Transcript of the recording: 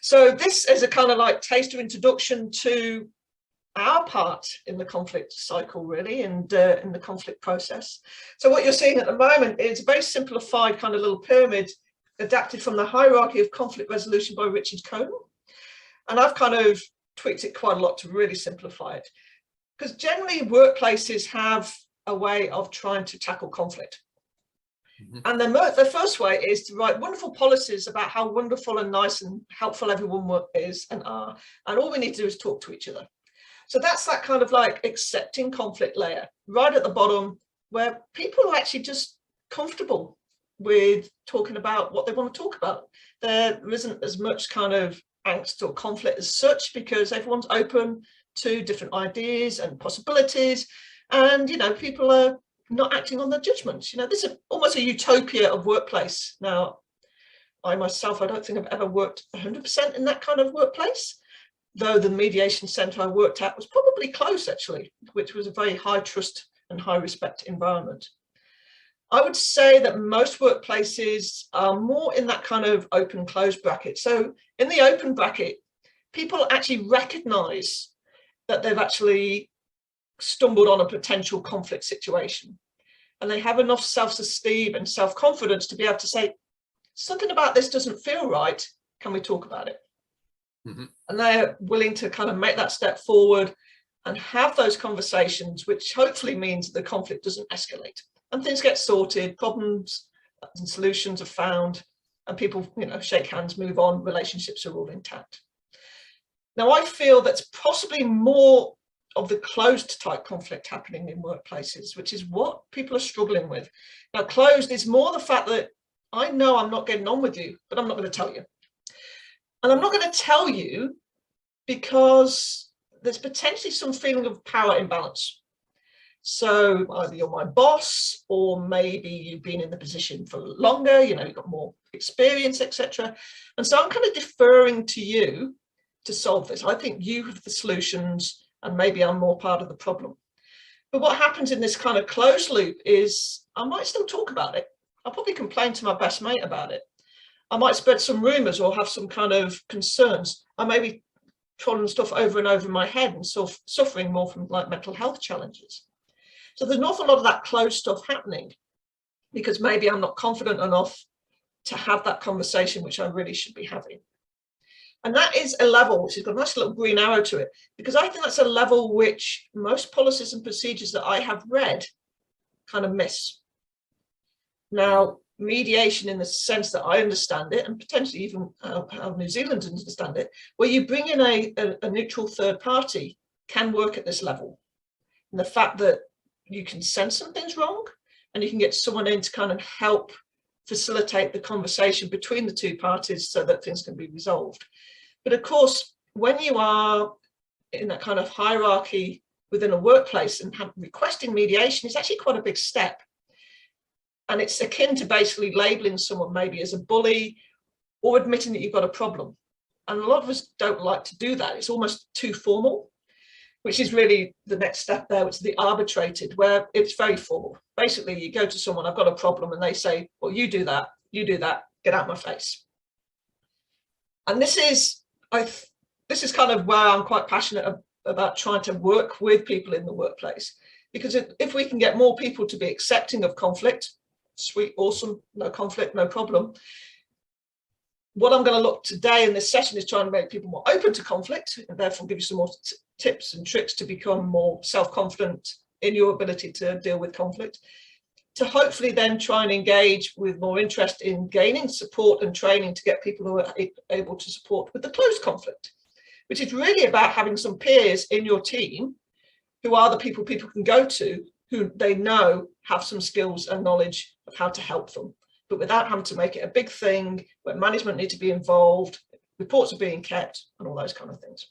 So this is a kind of like taster introduction to our part in the conflict cycle, really, and in the conflict process. So what you're seeing at the moment is a very simplified kind of little pyramid adapted from the Hierarchy of Conflict Resolution by Richard Cohen. And I've kind of tweaked it quite a lot to really simplify it, because generally workplaces have a way of trying to tackle conflict. And the first way is to write wonderful policies about how wonderful and nice and helpful everyone is and are. And all we need to do is talk to each other. So that's that kind of like accepting conflict layer right at the bottom, where people are actually just comfortable with talking about what they want to talk about. There isn't as much kind of angst or conflict as such, because everyone's open to different ideas and possibilities. And, you know, people are not acting on their judgments. You know, this is almost a utopia of workplace. Now, I myself, I don't think I've ever worked 100% in that kind of workplace, though the mediation centre I worked at was probably close, actually, which was a very high trust and high respect environment. I would say that most workplaces are more in that kind of open close bracket. So in the open bracket, people actually recognise that they've actually stumbled on a potential conflict situation, and they have enough self-esteem and self-confidence to be able to say, something about this doesn't feel right, can we talk about it? And they're willing to kind of make that step forward and have those conversations, which hopefully means the conflict doesn't escalate and things get sorted, problems and solutions are found, and people, you know, shake hands, move on, relationships are all intact. Now, I feel that's possibly more of the closed type conflict happening in workplaces, which is what people are struggling with. Now, closed is more the fact that I know I'm not getting on with you, but I'm not going to tell you. And I'm not going to tell you because there's potentially some feeling of power imbalance. So either you're my boss, or maybe you've been in the position for longer, you know, you've got more experience, etc. And so I'm kind of deferring to you to solve this. I think you have the solutions, and maybe I'm more part of the problem. But what happens in this kind of closed loop is I might still talk about it. I'll probably complain to my best mate about it. I might spread some rumours or have some kind of concerns. I may be trolling stuff over and over in my head and suffering more from like mental health challenges. So there's an awful lot of that closed stuff happening because maybe I'm not confident enough to have that conversation, which I really should be having. And that is a level which has got a nice little green arrow to it, because I think that's a level which most policies and procedures that I have read kind of miss. Now, mediation, in the sense that I understand it, and potentially even how New Zealanders understand it, where you bring in a neutral third party, can work at this level. And the fact that you can sense something's wrong and you can get someone in to kind of help facilitate the conversation between the two parties so that things can be resolved. But of course, when you are in that kind of hierarchy within a workplace and requesting mediation is actually quite a big step. And it's akin to basically labeling someone maybe as a bully or admitting that you've got a problem. And a lot of us don't like to do that. It's almost too formal, which is really the next step there, which is the arbitrated, where it's very formal. Basically, you go to someone, I've got a problem, and they say, well, you do that, get out my face. And this is kind of where I'm quite passionate about trying to work with people in the workplace. Because if we can get more people to be accepting of conflict, sweet, awesome, no conflict, no problem. What I'm going to look today in this session is trying to make people more open to conflict, and therefore give you some more tips and tricks to become more self-confident in your ability to deal with conflict, to hopefully then try and engage with more interest in gaining support and training to get people who are able to support with the closed conflict, which is really about having some peers in your team who are the people can go to, who they know have some skills and knowledge of how to help them, but without having to make it a big thing where management need to be involved, reports are being kept, and all those kind of things.